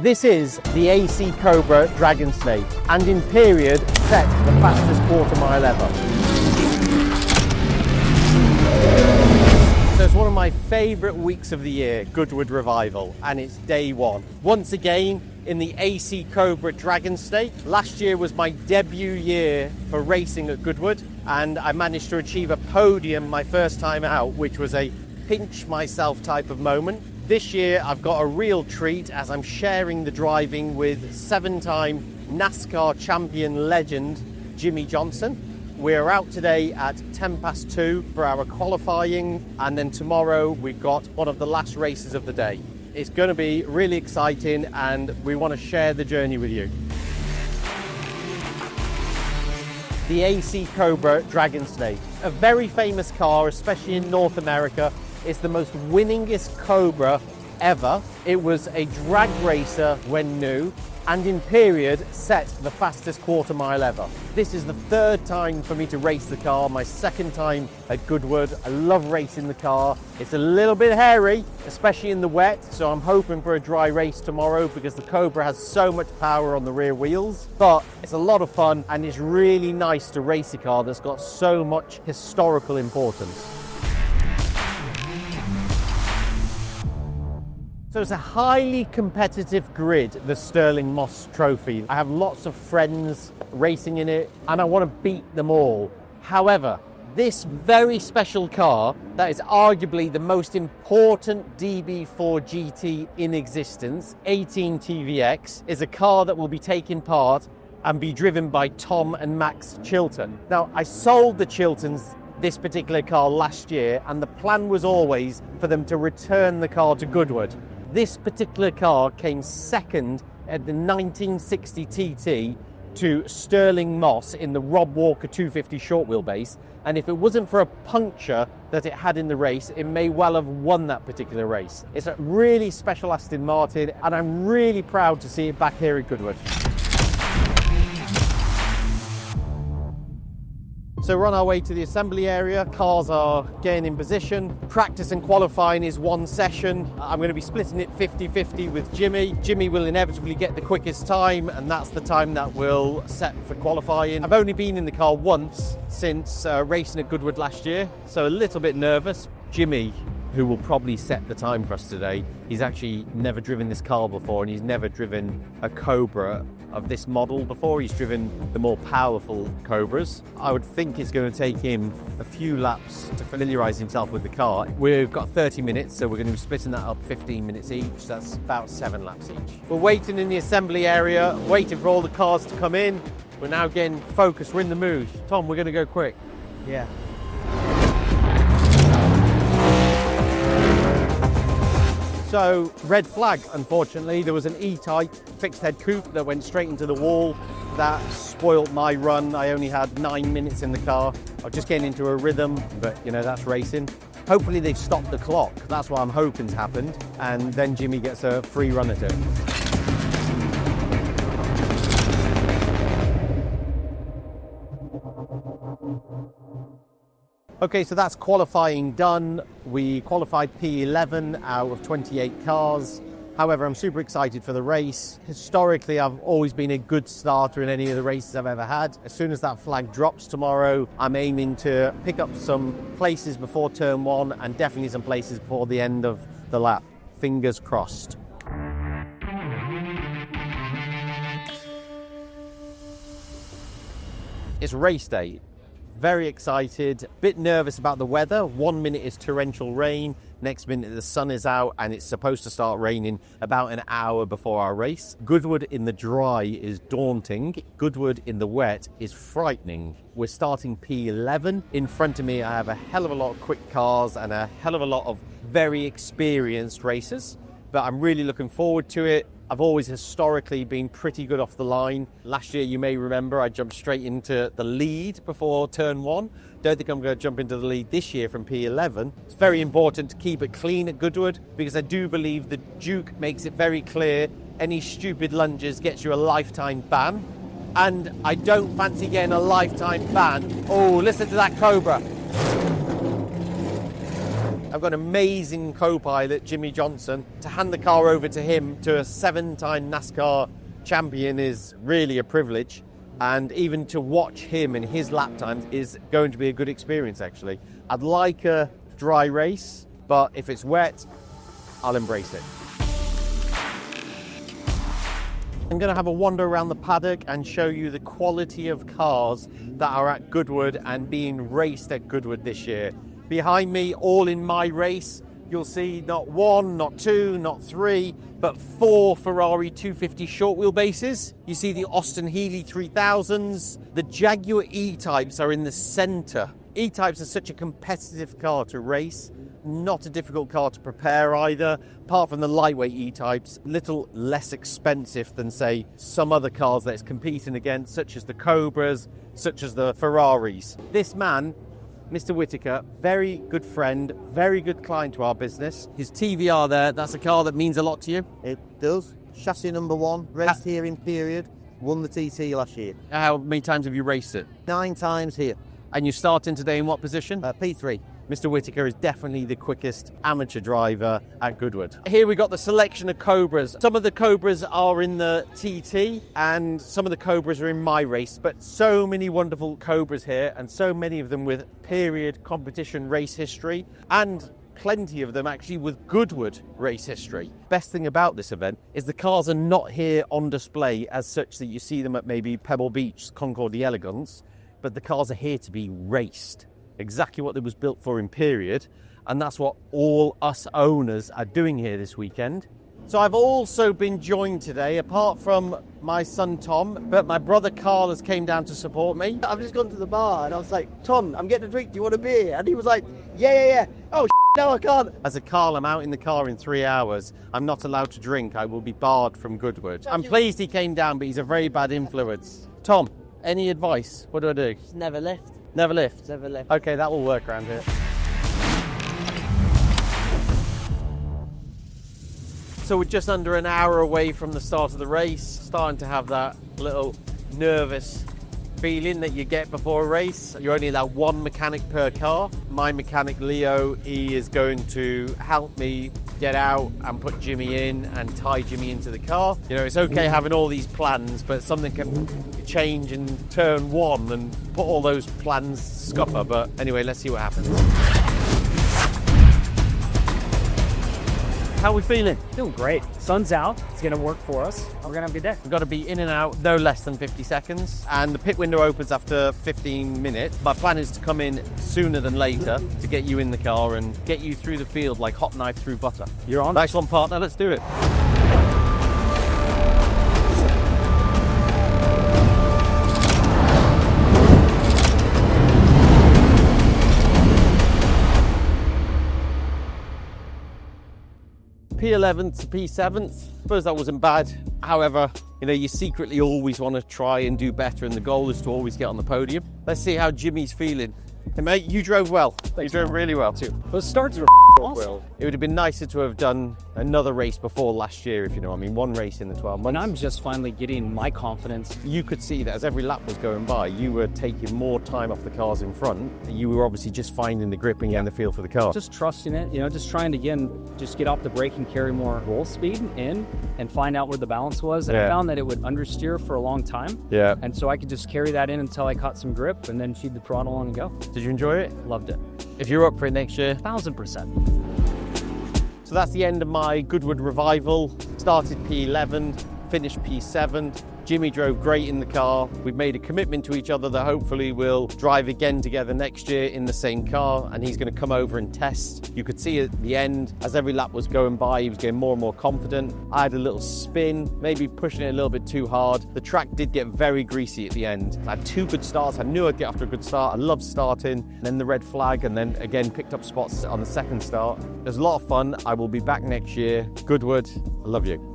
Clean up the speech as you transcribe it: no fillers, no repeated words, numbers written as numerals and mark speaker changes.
Speaker 1: This is the AC Cobra Dragonsnake, and in period set the fastest quarter mile ever. So it's one of my favourite weeks of the year, Goodwood Revival, and it's day one. Once again, in the AC Cobra Dragonsnake. Last year was my debut year for racing at Goodwood, and I managed to achieve a podium my first time out, which was a pinch myself type of moment. This year I've got a real treat as I'm sharing the driving with 7-time NASCAR Champion legend Jimmie Johnson. We're out today at 2:10 for our qualifying, and then tomorrow we've got one of the last races of the day. It's going to be really exciting and we want to share the journey with you. The AC Cobra Dragonsnake, a very famous car, especially in North America. It's the most winningest Cobra ever. It was a drag racer when new, and in period set the fastest quarter mile ever. This is the third time for me to race the car, my second time at Goodwood. I love racing the car. It's a little bit hairy, especially in the wet, so I'm hoping for a dry race tomorrow because the Cobra has so much power on the rear wheels. But it's a lot of fun and it's really nice to race a car that's got so much historical importance. So it's a highly competitive grid, the Stirling Moss Trophy. I have lots of friends racing in it and I want to beat them all. However, this very special car, that is arguably the most important DB4 GT in existence, 18 TVX, is a car that will be taking part and be driven by Tom and Max Chilton. Now, I sold the Chiltons this particular car last year and the plan was always for them to return the car to Goodwood. This particular car came second at the 1960 TT to Stirling Moss in the Rob Walker 250 short wheelbase, and if it wasn't for a puncture that it had in the race, it may well have won that particular race. It's a really special Aston Martin and I'm really proud to see it back here at Goodwood. So we're on our way to the assembly area. Cars are getting in position. Practice and qualifying is one session. I'm going to be splitting it 50-50 with Jimmie. Jimmie will inevitably get the quickest time, and that's the time that we'll set for qualifying. I've only been in the car once since racing at Goodwood last year, so a little bit nervous. Jimmie, who will probably set the time for us today, he's actually never driven this car before and he's never driven a Cobra of this model before. He's driven the more powerful Cobras. I would think it's going to take him a few laps to familiarise himself with the car. We've got 30 minutes, so we're going to be splitting that up 15 minutes each. That's about 7 laps each. We're waiting in the assembly area, waiting for all the cars to come in. We're now getting focused, we're in the mood. Tom, we're going to go quick.
Speaker 2: Yeah.
Speaker 1: So, red flag, unfortunately. There was an E-type fixed head coupe that went straight into the wall. That spoiled my run. I only had 9 minutes in the car. I was just getting into a rhythm, but you know, that's racing. Hopefully they've stopped the clock. That's what I'm hoping's happened. And then Jimmie gets a free run at it. Okay, so that's qualifying done. We qualified P11 out of 28 cars. However, I'm super excited for the race. Historically, I've always been a good starter in any of the races I've ever had. As soon as that flag drops tomorrow, I'm aiming to pick up some places before turn 1 and definitely some places before the end of the lap. Fingers crossed. It's race day. Very excited, a bit nervous about the weather. 1 minute is torrential rain, next minute the sun is out and it's supposed to start raining about an hour before our race. Goodwood in the dry is daunting. Goodwood in the wet is frightening. We're starting P11. In front of me I have a hell of a lot of quick cars and a hell of a lot of very experienced racers, but I'm really looking forward to it. I've always historically been pretty good off the line. Last year, you may remember, I jumped straight into the lead before turn 1. Don't think I'm going to jump into the lead this year from P11. It's very important to keep it clean at Goodwood because I do believe the Duke makes it very clear any stupid lunges gets you a lifetime ban. And I don't fancy getting a lifetime ban. Oh, listen to that Cobra. I've got an amazing co-pilot, Jimmie Johnson. To hand the car over to him, to a 7-time NASCAR champion, is really a privilege. And even to watch him and his lap times is going to be a good experience, actually. I'd like a dry race, but if it's wet, I'll embrace it. I'm going to have a wander around the paddock and show you the quality of cars that are at Goodwood and being raced at Goodwood this year. Behind me, all in my race, you'll see not 1, not 2, not 3, but 4 Ferrari 250 short wheelbases. You see the Austin Healey 3000s. The Jaguar E-Types are in the centre. E-Types are such a competitive car to race. Not a difficult car to prepare either, apart from the lightweight E-Types, a little less expensive than, say, some other cars that it's competing against, such as the Cobras, such as the Ferraris. This man, Mr. Whitaker, very good friend, very good client to our business. His TVR there, that's a car that means a lot to you?
Speaker 2: It does. Chassis number 1, raced here in period, won the TT last year.
Speaker 1: How many times have you raced it?
Speaker 2: 9 times here.
Speaker 1: And you're starting today in what position?
Speaker 2: P3.
Speaker 1: Mr. Whitaker is definitely the quickest amateur driver at Goodwood. Here we got the selection of Cobras. Some of the Cobras are in the TT and some of the Cobras are in my race, but so many wonderful Cobras here and so many of them with period competition race history and plenty of them actually with Goodwood race history. Best thing about this event is the cars are not here on display as such that you see them at maybe Pebble Beach, Concours d'Elegance, but the cars are here to be raced. Exactly what it was built for in period, and that's what all us owners are doing here this weekend. So I've also been joined today, apart from my son Tom, but my brother Carl has came down to support me.
Speaker 2: I've just gone to the bar and I was like, Tom, I'm getting a drink, do you want a beer? And he was like, yeah. Oh, no, I can't.
Speaker 1: As a Carl, I'm out in the car in 3 hours. I'm not allowed to drink. I will be barred from Goodwood. I'm pleased he came down, but he's a very bad influence. Tom, any advice? What do I do?
Speaker 2: Just never lift.
Speaker 1: Never lift?
Speaker 2: Never lift.
Speaker 1: Okay, that will work around here. So we're just under an hour away from the start of the race, starting to have that little nervous feeling that you get before a race. You're only allowed 1 mechanic per car. My mechanic Leo, he is going to help me get out and put Jimmie in and tie Jimmie into the car. You know, it's okay having all these plans, but something can change in turn 1 and put all those plans scupper. But anyway, let's see what happens. How are we feeling?
Speaker 3: Feeling great. Sun's out. It's going to work for us. We're going to have a good day.
Speaker 1: We've got to be in and out no less than 50 seconds. And the pit window opens after 15 minutes. My plan is to come in sooner than later to get you in the car and get you through the field like hot knife through butter.
Speaker 3: You're on.
Speaker 1: Nice one, partner. Let's do it. P11 to P7th. I suppose that wasn't bad. However, you know, you secretly always want to try and do better, and the goal is to always get on the podium. Let's see how Jimmie's feeling. Hey mate, you drove well.
Speaker 3: Thanks,
Speaker 1: you drove really well too.
Speaker 3: Those starts were awesome.
Speaker 1: It would have been nicer to have done another race before last year, if you know what I mean. 1 race in the 12 months.
Speaker 3: And I'm just finally getting my confidence.
Speaker 1: You could see that as every lap was going by, you were taking more time off the cars in front. You were obviously just finding the grip and getting the feel for the car.
Speaker 3: Just trusting it, you know, just trying to, again, just get off the brake and carry more roll speed in and find out where the balance was. And I found that it would understeer for a long time.
Speaker 1: Yeah.
Speaker 3: And so I could just carry that in until I caught some grip and then feed the throttle on and go.
Speaker 1: Did you enjoy it?
Speaker 3: Loved it.
Speaker 1: If you're up for it next year?
Speaker 3: 1000%.
Speaker 1: So that's the end of my Goodwood Revival. Started P11, finished P7. Jimmie drove great in the car. We've made a commitment to each other that hopefully we'll drive again together next year in the same car, and he's going to come over and test. You could see at the end, as every lap was going by, he was getting more and more confident. I had a little spin, maybe pushing it a little bit too hard. The track did get very greasy at the end. I had 2 good starts. I knew I'd get off to a good start. I loved starting, then the red flag, and then again picked up spots on the second start. It was a lot of fun. I will be back next year. Goodwood, I love you.